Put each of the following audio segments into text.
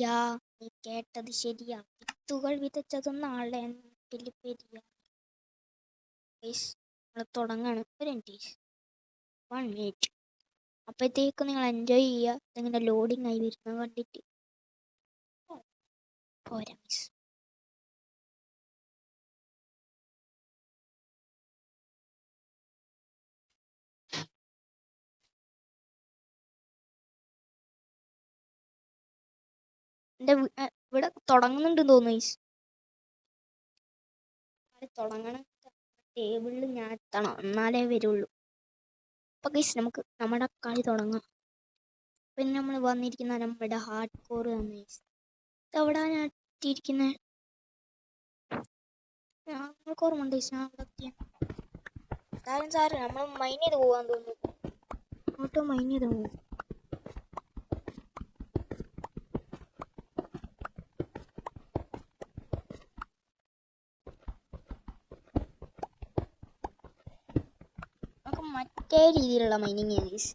യാ, നീ കേട്ടത് ശരിയാ. വിത്തുകൾ വിതച്ചതും നാളെ നാട്ടിൽ പെരിയ. നമ്മൾ തുടങ്ങാണ്. ഒരു മിനിറ്റ്, 1 മിനിറ്റ്. അപ്പോഴത്തേക്കും നിങ്ങൾ എൻജോയ് ചെയ്യുക. ഇങ്ങനെ ലോഡിങ് ആയി വരുന്നത് കണ്ടിട്ട് പോരാ മിസ്. എൻ്റെ ഇവിടെ തുടങ്ങുന്നുണ്ടെന്ന് തോന്നുന്നു മിസ്. തുടങ്ങണം. ടേബിളിൽ ഞാൻ എത്തണം, എന്നാലേ വരുള്ളൂ. അപ്പോൾ ഗൈസ് നമുക്ക് നമ്മുടെ കളി തുടങ്ങാം. പിന്നെ നമ്മൾ വന്നിരിക്കുന്ന നമ്മുടെ ഹാർഡ് കോർ ആണ് ഗൈസ്. ഇതെവിടാ ഞാൻ എത്തിയിരിക്കുന്നത്? ഞങ്ങൾക്ക് ഓർമ്മ ഉണ്ട് ഗൈസ്, ഞാൻ അവിടെ എത്തിയ എന്തായാലും സാറ് നമ്മൾ മൈൻ ചെയ്ത് പോകാൻ തോന്നുന്നു. ഓട്ടോ മൈൻ ചെയ്ത് പോകും. നമുക്ക് മറ്റേ രീതിയിലുള്ള മൈനിങ് ആണ് ഗൈസ്.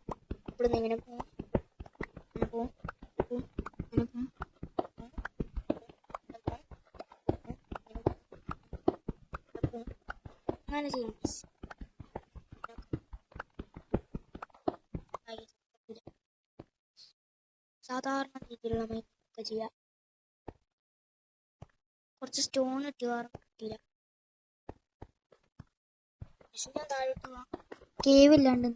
ഇവിടെ നിന്ന് ഇങ്ങനെ പോകും, ഇങ്ങനെ പോകും, ഇങ്ങനെ പോകും, അങ്ങനെ ചെയ്യും ഗൈസ്. സാധാരണ രീതിയിലുള്ള മൈനിങ് ഒക്കെ ചെയ്യാം. കുറച്ച് സ്റ്റോൺ ഇട്ട് പറ്റില്ല. ഞാൻ താഴോട്ട് പോവാം. കേവ് ഇല്ലാണ്ട്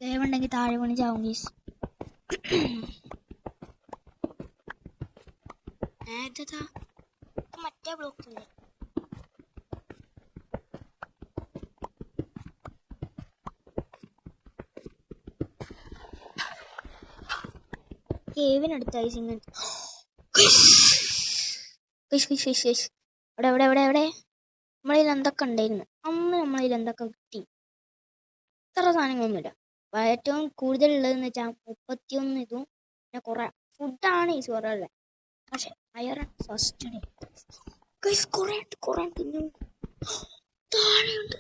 കേവ് ഉണ്ടെങ്കിൽ താഴെ വീണ് ചാവും ഗൈസ്. മറ്റേ ബ്ലോക്ക് അല്ലേ? കേവിനടുത്തായി സിംഗൻ. എവിടെ എവിടെ എവിടെ എവിടെ നമ്മളിൽ എന്തൊക്കെ ഉണ്ടായിരുന്നു? നമ്മളിൽ എന്തൊക്കെ കിട്ടി? ഇത്ര സാധനങ്ങളൊന്നുമില്ല. ഏറ്റവും കൂടുതലുള്ളതെന്ന് വെച്ചാൽ 31 ഇതും പിന്നെ കുറെ ഫുഡാണ് ഈ ചോറുള്ളത്. പക്ഷെ അയറൺ ഫസ്റ്റ് കുറെ തിന്നു. താഴെയുണ്ട്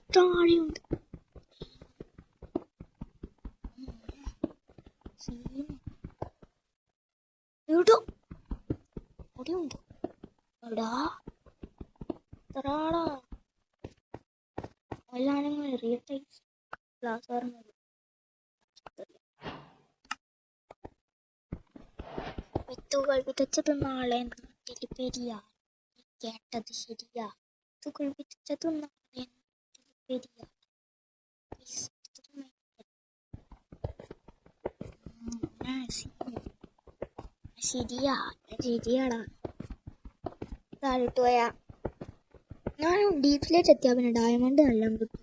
ഉണ്ട്. എടാ എത്രാടാ എല്ലാരും റിയൽ ക്ലാസ് പറഞ്ഞത്. വിത്തുകൾ വിതച്ചത് നാളെ നാട്ടിൽ പെരിയ. കേട്ടത് ശരിയാ. വിത്തുകൾ വിതച്ചത് നാളെ നാട്ടിൽ പെരിയ. ശരിയാടാ. താഴോട്ട് പോയാ ഞാൻ ഡീപ്പിലേക്ക് എത്തിയാ പിന്നെ ഡയമണ്ട് നല്ല കിട്ടും.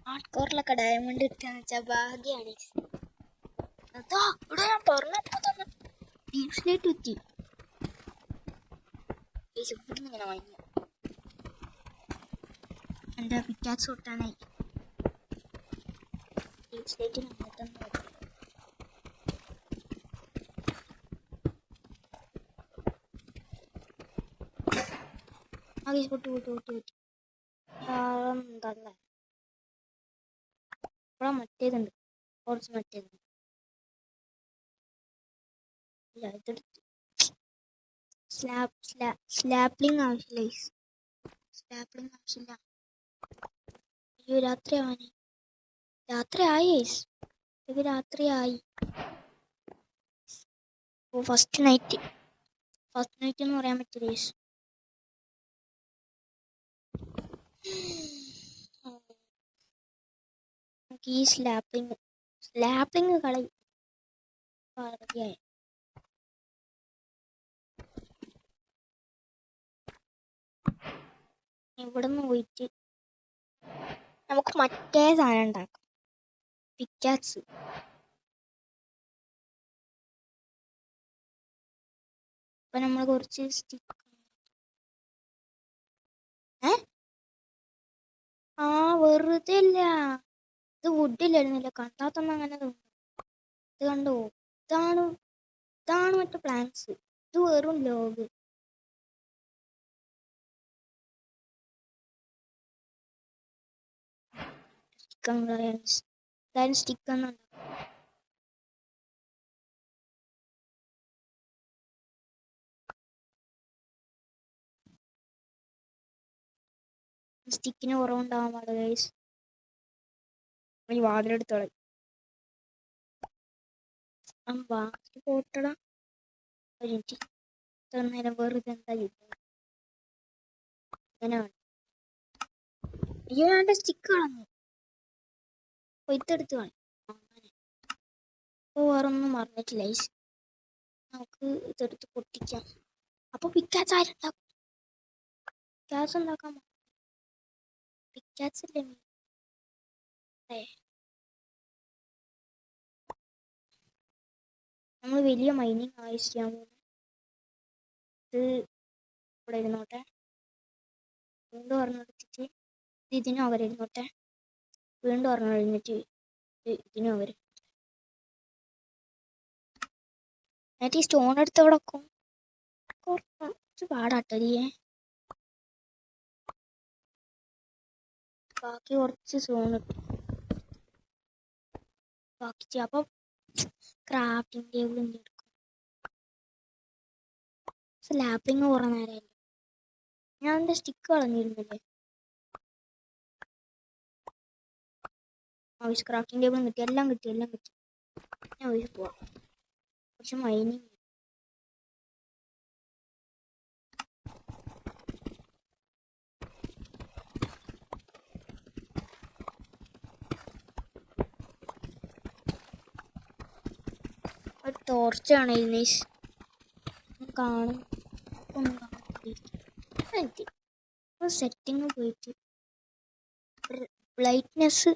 ഹാർഡ്കോറിലൊക്കെ ഡയമണ്ട് കിട്ടുകയെന്ന് വെച്ചാൽ ഭാഗ്യമാണ്. അതാ ഇവിടെ ഞാൻ പറഞ്ഞപ്പോ തന്നെ ഡീപ്പിലേക്ക് എത്തി. ഇവിടുന്ന് ഇങ്ങനെ വാങ്ങി എൻ്റെ പിക്കാക്സ് തൊട്ടാനായി. ഡീപ്പിലേക്ക് നമ്മൾ തന്നെ പൊട്ടി എന്തല്ലേ. ഇവിടെ മറ്റേതുണ്ട്, കുറച്ച് മറ്റേതുണ്ട്. ഇല്ല ഇതെടുത്ത് സ്ലാപ്ലിങ് ആവശ്യമില്ല. അയ്യോ രാത്രിയാവാനേ. രാത്രിയായി. ഇത് രാത്രിയായി. ഓ ഫസ്റ്റ് നൈറ്റ് എന്ന് പറയാൻ പറ്റില്ല. നമുക്ക് ഈ സ്ലാപ്ലിങ് കളയും. ഇവിടെ നിന്ന് പോയിട്ട് നമുക്ക് മറ്റേ സാധനം ഉണ്ടാക്കാം, പിക്കാക്സ്. അപ്പൊ നമ്മൾ കുറച്ച് സ്റ്റിക്ക് വെറുതെ ഇല്ല. ഇത് വുഡില്ലായിരുന്നില്ല, കണ്ടാത്തൊന്നും അങ്ങനെ തോന്നുന്നു. ഇത് കണ്ടോ, ഇതാണ് മറ്റേ പ്ലാന്റ്സ്. ഇത് വെറും ലോഗ്. സ്റ്റിക്ക് സ്റ്റിക്കിന് കുറവുണ്ടാവാൻ പാടില്ല ഗൈസ്. ഈ വാതിലെടുത്തോളെ ബാക്കി പോട്ടട. ഒരു മിനിറ്റ്, ഇത്ര നേരം വെറുതെ എന്താ ചെയ്യുന്നത്? ഇങ്ങനെ വേണം. അയ്യോ, ഞാൻ സ്റ്റിക്ക് കളഞ്ഞു. കൊയ്ത്തെടുത്ത് കളഞ്ഞു. അങ്ങനെ ഇപ്പോൾ വേറൊന്നും മറന്നിട്ടില്ല ഗൈസ്. നമുക്ക് ഇതെടുത്ത് പൊട്ടിക്കാം. അപ്പൊ പിക്കാച്ച് ആരുണ്ടാക്കും? പിക്കാച്ച് ഉണ്ടാക്കാൻ പിക്കാച്ച് അല്ലേ നമ്മൾ വലിയ മൈനിങ് ആവശ്യം. ഇത് ഇവിടെ ഇരുന്നോട്ടെ. വീണ്ടും പറഞ്ഞെടുത്തിട്ട് ഇതിനും അവരിരുന്നോട്ടെ. വീണ്ടും പറഞ്ഞു കഴിഞ്ഞിട്ട് ഇതിനും അവർ. എന്നിട്ട് ഈ സ്റ്റോൺ എടുത്ത് ഇവിടെ വെക്കും. കുറച്ച് പാടാട്ടരിയേ. ബാക്കി കുറച്ച് സ്റ്റോൺ ഇട്ടു. ബാക്കി അപ്പം ക്രാഫ്റ്റിംഗ് ടേബിൾ എടുക്കും. ലാപ്പിങ് കുറേ നേരമായില്ല. ഞാൻ എൻ്റെ സ്റ്റിക്ക് കളഞ്ഞിരുന്നില്ലേ? ക്രാഫ്റ്റിംഗ് ടേബിളും കിട്ടി, എല്ലാം കിട്ടി. ഞാൻ ഒഴിച്ച് പോവാം. കുറച്ച് മൈനിങ്. ഒരു ടോർച്ചാണ് ഇനീസ് കാണും. സെറ്റിങ് പോയിട്ട് ബ്രൈറ്റ്നെസ്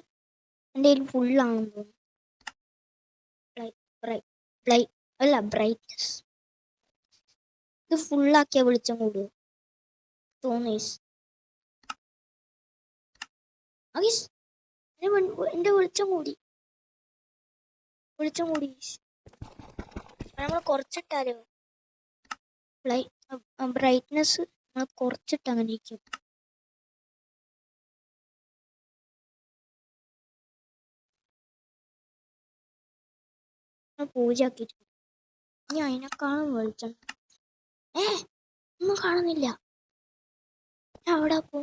എൻ്റെ കയ്യിൽ ഫുള്ളാണെന്ന് തോന്നുന്നു. ബ്രൈറ്റ്നെസ് ഇത് ഫുള്ളാക്കിയാൽ വെളിച്ചം കൂടുമോ തോന്നീസ്? എൻ്റെ വെളിച്ചം കൂടി. നമ്മൾ കുറച്ചിട്ടാലോ? ബ്രൈറ്റ്നെസ് നമ്മൾ കുറച്ചിട്ട് അങ്ങനെ ഇരിക്കും. പൂജയാക്കിയിട്ട് ഇനി അതിനെക്കാളും വെളിച്ചം. ഒന്നും കാണുന്നില്ല. അവിടെ പോ.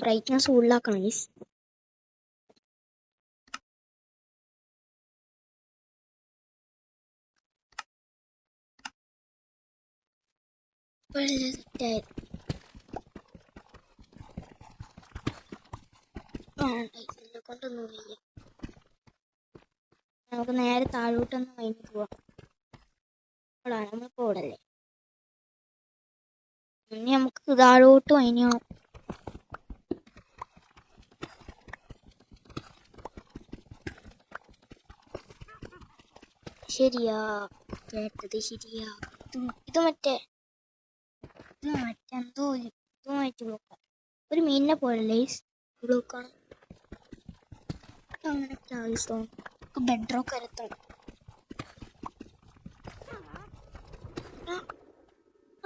ബ്രൈറ്റ്നെസ് ഫുള്ളാക്കണം ഈസ്. ഇതിനെ കൊണ്ടൊന്നും വയ്യ. നമുക്ക് നേരെ താഴോട്ടൊന്ന് മൈനിൽ പോവാം. അവിടാണ് നമ്മളിപ്പോൾ ഓടല്ലേ. ഇനി നമുക്ക് താഴോട്ട് മൈനിയാവും. ശരിയാ കേട്ടത്, ശരിയാ. ഇത് മറ്റേ എന്തോ ഇതുമായിട്ട് ബ്ലോക്കാണ്. ഒരു മീനിനെ പോലല്ലേ ബ്ലോക്കാണ്. അങ്ങനെ ആവശ്യം ബെഡ്റോക്ക് വരത്തണം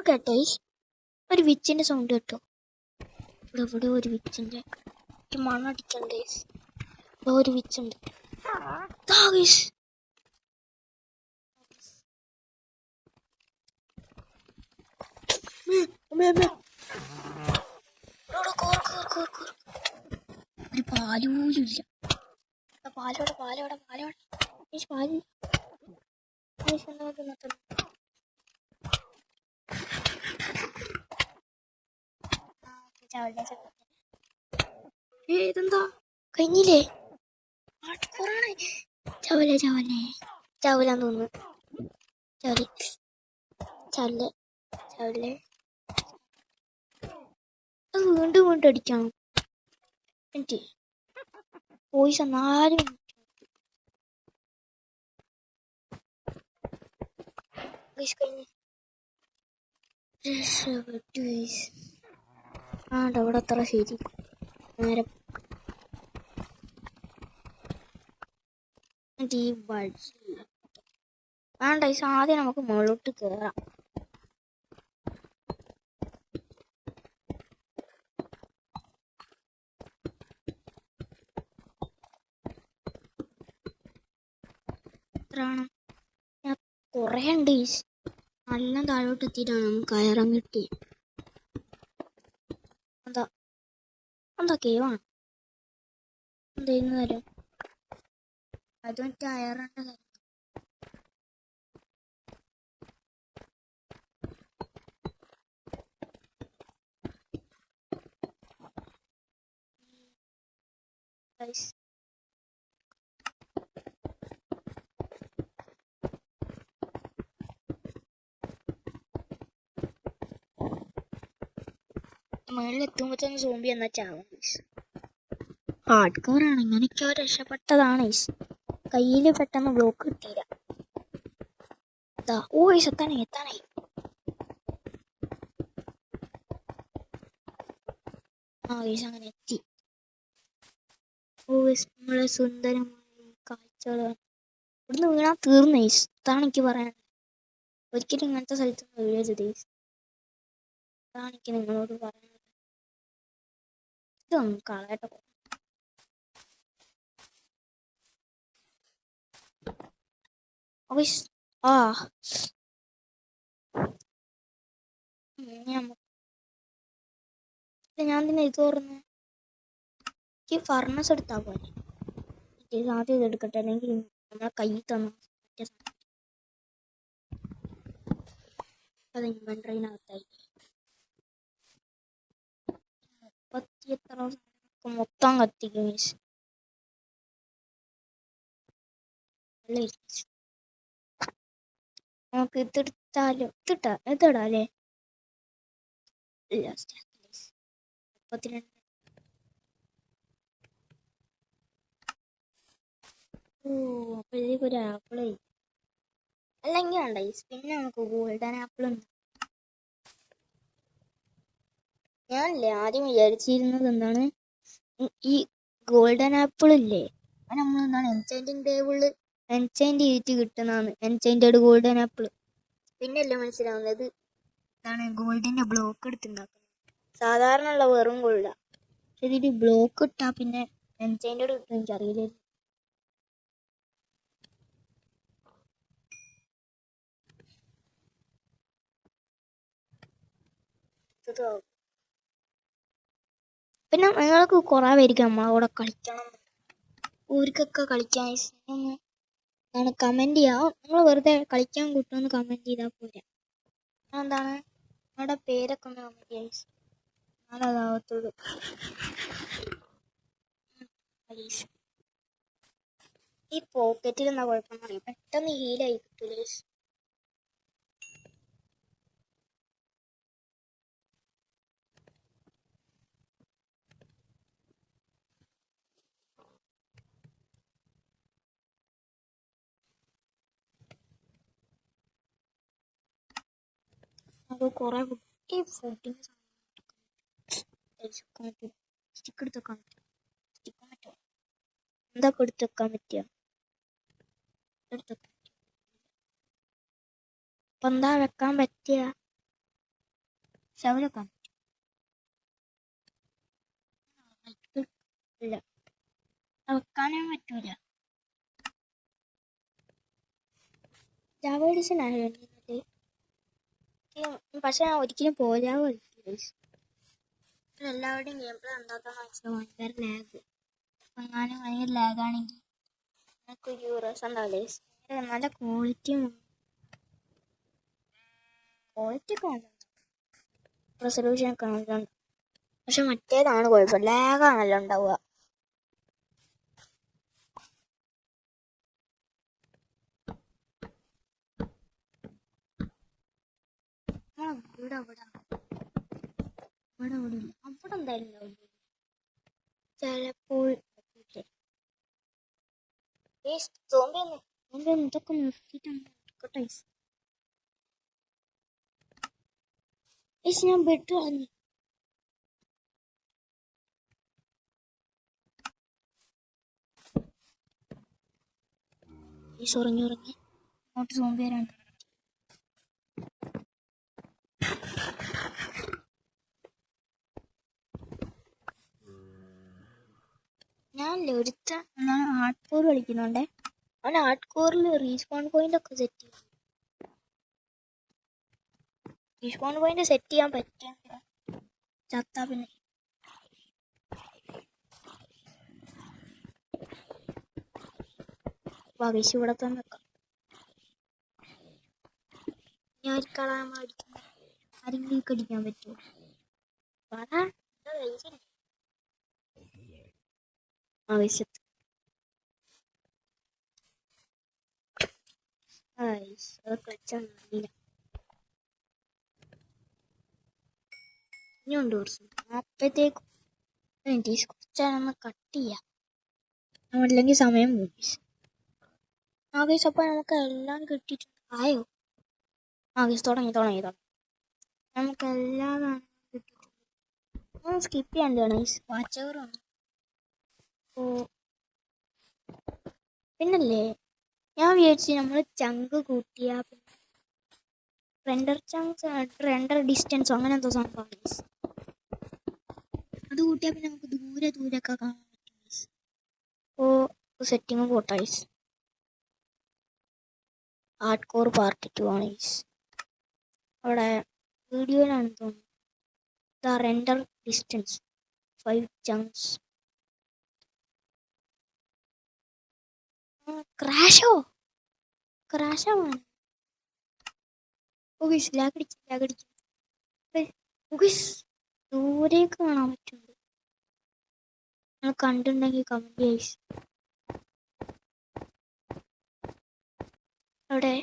കേട്ടോ. ഒരു വിച്ചിന്റെ സൗണ്ട് കേട്ടോ. ഇവിടെ ഒരു വിച്ചിന്റെ മണടിക്കണ്ടേ. ഒരു വിച്ചുണ്ട്. ഒരു പാലൂരില്ല. പാലോടെ പാല് ഇതെന്താ കഴിഞ്ഞില്ലേ? ചവലാന്ന് തോന്നുന്നു. ചവല് അത് വീണ്ടും അടിക്കണം. എനിക്ക് പോയിസ് എന്നാലും അവിടെ അത്ര ശരി. നേരെ ഈ വഴി വേണ്ട. ഈ ആദ്യം നമുക്ക് മുകളിലോട്ട് കയറാം. കുറേ ഉണ്ട്. നല്ല താഴോട്ട് എത്തിയിട്ടാണ് നമുക്ക് കയറാൻ കിട്ടി. എന്താ കേവാണ് എന്തെയ്യുന്ന തരും അത് മറ്റേ അയറിന്റെ കാര്യം. Guys, മേളിലെത്തുമ്പോ തന്നെ സോംബി എന്നാ ചാവും. ഹാർഡ് കോർ ആണ്, ഇങ്ങനെയൊക്കെയോ രക്ഷപ്പെട്ടതാണ്. കയ്യില് പെട്ടെന്ന് ബ്ലോക്ക് കിട്ടിയില്ല. ഓ എത്താണേ എത്താണേ. ആ ഗൈസ് അങ്ങനെ എത്തി. ഓ നമ്മളെ സുന്ദരമായ കാഴ്ചകളാണ്. ഇവിടുന്ന് വീണാ തീർന്നു ഗൈസ്. ഇതാണ് എനിക്ക് പറയാൻ. ഒരിക്കലും ഇങ്ങനത്തെ സ്ഥലത്തൊന്നും വീഴരുത് ഗൈസ്. അതാണ് എനിക്ക് നിങ്ങളോട് പറയാനുള്ളത്. ഇതൊന്നും കളയട്ടെ. ആ ഞാൻ തന്നെ ഇത് തുറന്ന് എനിക്ക് ഫർണസ് എടുത്താൽ പോലെ. ഇത് ആദ്യം ഇത് എടുക്കട്ടെ, അല്ലെങ്കിൽ നമ്മളെ കയ്യിൽ തന്നു അത് ഇൻവെന്ററിനകത്തായി. 30 എത്ര മൊത്തം കത്തിക്കും. നമുക്ക് ഇതെടുത്താലോ? ഇതിടാല്ലേ? 32. ഓ അപ്പോഴത്തേക്ക് ഒരു ആപ്പിള് അല്ലെങ്കിൽ വേണ്ട. പിന്നെ നമുക്ക് ഗോൾഡൻ ആപ്പിൾ ഉണ്ട്. ഞാനല്ലേ ആദ്യം വിചാരിച്ചിരുന്നത് എന്താണ്, ഈ ഗോൾഡൻ ആപ്പിൾ ഇല്ലേ അത് നമ്മൾ എന്താണ് എൻചൈൻറ്റിങ് ടേബിളിൽ എൻചൈൻറ്റ് ചെയ്തിട്ട് കിട്ടുന്നതാണ് എൻചൈൻറ്റഡ് ഗോൾഡൻ ആപ്പിൾ. പിന്നെയല്ലേ മനസ്സിലാവുന്നത് ഇതാണ് ഗോൾഡിന്റെ ബ്ലോക്ക് എടുത്തുണ്ടാക്കുന്നത്. സാധാരണ ഉള്ള വെറും ഗോൾഡാ. പക്ഷെ ഇതിൽ ബ്ലോക്ക് ഇട്ടാ പിന്നെ എൻചൈൻറ്റഡ് കിട്ടും. എനിക്കറിയില്ല. പിന്നെ നിങ്ങൾക്ക് കുറെ പേർക്ക് നമ്മളവിടെ കളിക്കണം, ഊർക്കൊക്കെ കളിക്കാൻ ആണ് കമന്റ് ചെയ്യാം. നിങ്ങൾ വെറുതെ കളിക്കാൻ കൂട്ടുമെന്ന് കമന്റ് ചെയ്താൽ പോരാ. എന്താണ് നിങ്ങളുടെ പേരൊക്കെ ഒന്ന് കമന്റ് ചെയ്യാം. ഞാനതാകത്തുള്ളൂ. ഈ പോക്കറ്റിൽ എന്നാ കുഴപ്പമെന്ന് അറിയാം, പെട്ടെന്ന് ഹീലായി കിട്ടൂലേ. അത് കുറെ ഈ ഫുഡിങ് സ്റ്റിക്ക് എടുത്തെക്കാൻ പറ്റും. സ്റ്റിക്കാൻ പറ്റുമോ? എന്തൊക്കെ എടുത്തെക്കാൻ പറ്റുക? എടുത്തെക്കാൻ പറ്റും. അപ്പൊ എന്താ വെക്കാൻ പറ്റിയ? ശവലൊക്കാൻ പറ്റും. ഇല്ല, വെക്കാനും പറ്റൂല. ജാവ എഡിഷൻ ആയോ? പക്ഷെ ഞാൻ ഒരിക്കലും പോരാ എല്ലാവരുടെയും ഗെയിം പ്ലേ എന്താക്കാന്ന് വെച്ചാൽ ഭയങ്കര ലാഗ്. എങ്ങാനും ഭയങ്കര ലാഗാണെങ്കിൽ നമുക്കൊരു രസം ഉണ്ടാവില്ലേ. നല്ല ക്വാളിറ്റി ഒക്കെ റെസൊല്യൂഷൻ ഒക്കെ നല്ലുണ്ട്. പക്ഷെ മറ്റേതാണ് കുഴപ്പം, ലാഗാണല്ലോ ഉണ്ടാവുക. ഇവിടെ അവിടെ എന്തായാലും ഉണ്ടാവില്ല ചിലപ്പോൾ. ഇതൊക്കെ നിർത്തിയിട്ടാണ് ഞാൻ ബെഡ് കളഞ്ഞു. ഉറങ്ങി അങ്ങോട്ട് സോംബി വരാണ്. ഞാനല്ലേ ഒരുത്ത ഹാർഡ് കോർ കളിക്കുന്നുണ്ടേ. അവൻ ഹാർഡ് കോറിൽ റീസ്പോൺ പോയിന്റ് ഒക്കെ സെറ്റ് ചെയ്യും. റീസ്പോൺ പോയിന്റ് സെറ്റ് ചെയ്യാൻ പറ്റിയ ചത്താ പിന്നെ പകശ് ഇവിടെ തന്നെ വെക്കാം. ഞാൻ ആരെങ്കിലും കടിക്കാൻ പറ്റുമോ? ആവശ്യത്ത് അതൊക്കെ വെച്ചാൽ അറിയില്ല. ഇനിയുണ്ട് കുറച്ച്. അപ്പോഴത്തേക്കും കുറച്ചാലൊന്ന് കട്ട് ചെയ്യാം, അല്ലെങ്കിൽ സമയം പോകും. ആവേശം അപ്പം നമുക്ക് എല്ലാം കിട്ടിയിട്ടുണ്ട്. ആയോ? ആവേശം തുടങ്ങി നമുക്ക് എല്ലാം കിട്ടിയിട്ടുണ്ട്. സ്കിപ്പ് ചെയ്യാണ്ടാണ് വാച്ചവറാണ്. പിന്നല്ലേ ഞാൻ വിചാരിച്ചു നമ്മൾ ചങ്ക് കൂട്ടിയ റെൻഡർ ഡിസ്റ്റൻസോ അങ്ങനെ എന്തോ സംഭവം. അത് കൂട്ടിയാൽ പിന്നെ നമുക്ക് ദൂരൊക്കെ കാണാൻ പറ്റും. സെറ്റിങ് പോട്ടെ. ഹാർഡ് കോർ പാർട്ട് 2 ആണ്. അവിടെ വീഡിയോയിലാണ് തോന്നുന്നു. The render distance 5 chunks. ക്രാഷാണ്. ലാഗടിക്കും. ദൂരേക്ക് കാണാൻ പറ്റുന്നുണ്ട്. നിങ്ങൾ കണ്ടിട്ടുണ്ടെങ്കിൽ കമന്റ് ചെയ്യ്. അവിടെ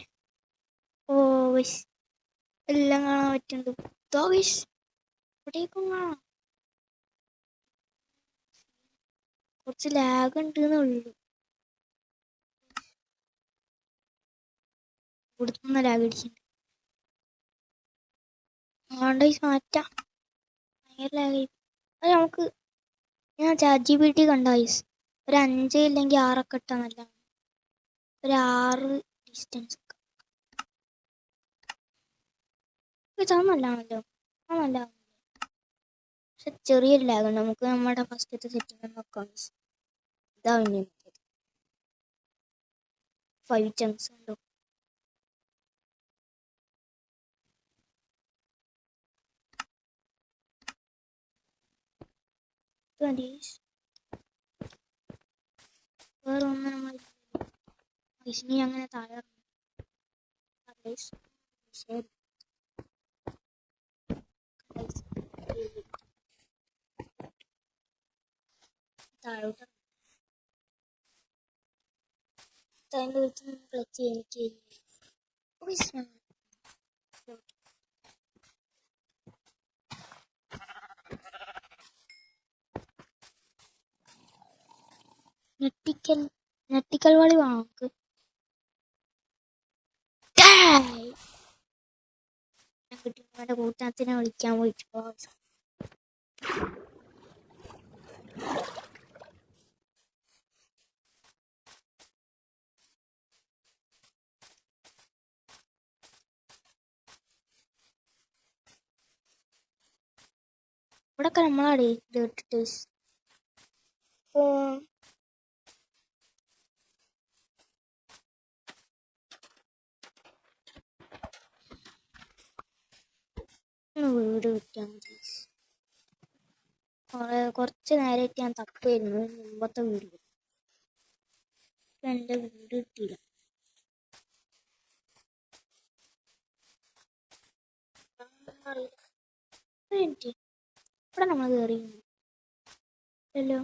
എല്ലാം കാണാൻ പറ്റുന്നുണ്ട്. ഇവിടേക്കും കാണാം. കുറച്ച് ലാഗ് ഉണ്ട് എന്നുള്ളൂ. ഇവിടുന്ന് ലാഗ് അടിച്ചിട്ടുണ്ട്. മാറ്റാം. ഭയങ്കര ലാഗായി. അത് നമുക്ക് ഞാൻ ChatGPT കണ്ട ഒരു 5 ഇല്ലെങ്കിൽ 6 ഒക്കെ ഇട്ടാ നല്ല. ഒരു 6 ഡിസ്റ്റൻസ് നല്ലതാണല്ലോ. നല്ല. പക്ഷെ ചെറിയൊരു ലാഗുണ്ട്. നമുക്ക് നമ്മുടെ ഫസ്റ്റത്തെ സെറ്റിംഗ് നോക്കാം. ഇതാ 5 ചങ്ക്സ് ഉണ്ടോ? വേറെ ഒന്നും നമ്മൾ ഇനി അങ്ങനെ താഴെ താഴോട്ട് അതിൻ്റെ വെച്ച് ക്ലച്ച് എനിക്ക് നെട്ടിക്കൽ വളി വേണം നമുക്ക്. കിട്ടുന്നവരുടെ കൂട്ടത്തിനെ വിളിക്കാൻ പോയിട്ട് ഇവിടൊക്കെ നമ്മളാടെ ഇട്ടിട്ട് വീട് കിട്ടിയാൽ മതി. കുറച്ച് നേരമായിട്ട് ഞാൻ തപ്പായിരുന്നു മുമ്പത്തെ വീട്. എൻ്റെ വീട് കിട്ടിയില്ല. ഇവിടെ നമ്മൾ കയറിയല്ലോ.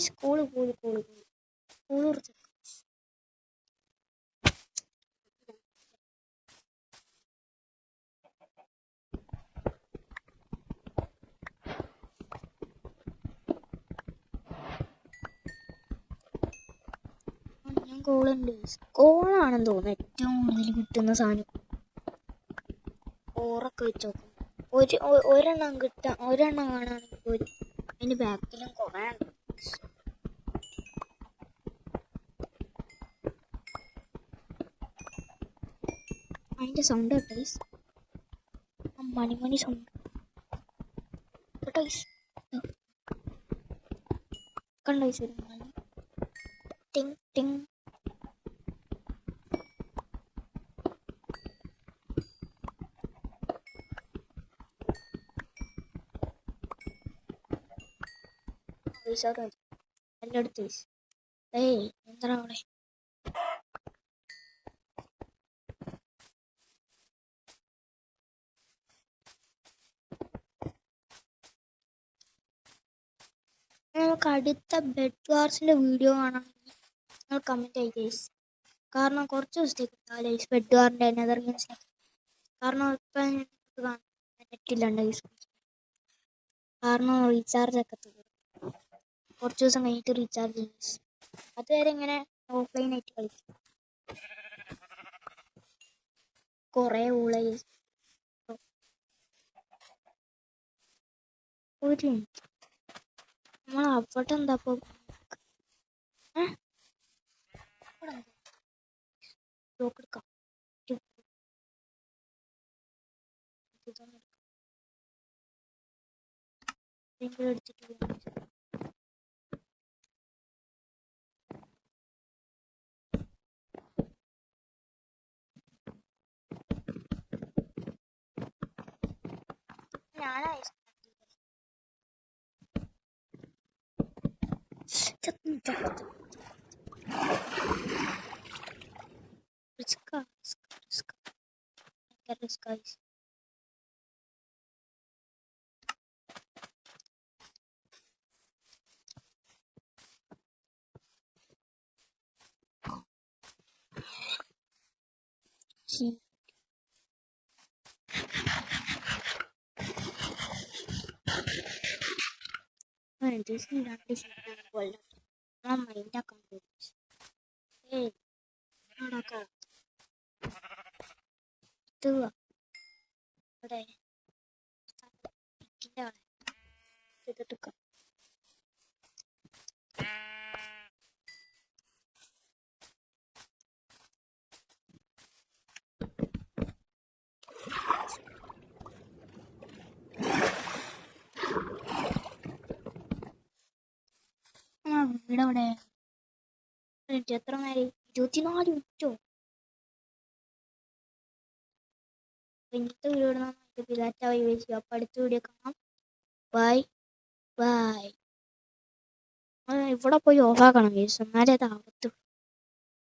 സ്കൂള് കുറച്ച് കോളാണെന്ന് തോന്നുന്നു ഏറ്റവും കൂടുതൽ കിട്ടുന്ന സാധനം. ഓറൊക്കെ വെച്ച് നോക്കും. ഒരെണ്ണം കാണുകയാണെങ്കിൽ അതിന് ബാക്കിലും കുറേ ഉണ്ട്. അതിൻ്റെ സൗണ്ട് കേട്ടോ. മണി സൗണ്ട് കേട്ടോ. കണ്ടോ? ടിങ് ടിങ്. എല്ലായിടത്തും ഏയ് എന്താ അവിടെ നമുക്ക് അടുത്ത ബെഡ് വാർസിന്റെ വീഡിയോ കാണാമെങ്കിൽ നിങ്ങൾ കമന്റ് ആയി ഗൈസ്. കാരണം കുറച്ച് ദിവസത്തേക്ക് ഗൈസ് ബെഡ് വാറിന്റെ നെതർഗൻസിനൊക്കെ. കാരണം ഇപ്പം നെറ്റില്ലാണ്ട് ഗൈസ്. കാരണം റീചാർജ് ഒക്കെ തീർന്നു. കുറച്ച് ദിവസം കഴിഞ്ഞിട്ട് റീചാർജ് ചെയ്യും. അതുവരെ ഇങ്ങനെ ഓഫ്ലൈൻ ആയിട്ട് കളിക്കും. കുറേ ഊള ഒരു നമ്മൾ അവിടെ എന്താ ഇപ്പൊ ബ്ലോക്ക് എടുക്കാം. എടുത്തിട്ട് ഞാനാ മൈൻഡാക്കാൻ ഇവിടെ ചെയ്തിട്ട് വീടവിടെ എത്ര നേരം 24 മിനിറ്റോ. ഇന്നത്തെ വീഡിയോ അപ്പൊ അടുത്ത വീഡിയോ കാണാം. Bye bye. ഇവിടെ പോയി ഓഫാക്കണം എന്നാലേ അത് ആവത്തുള്ളൂ.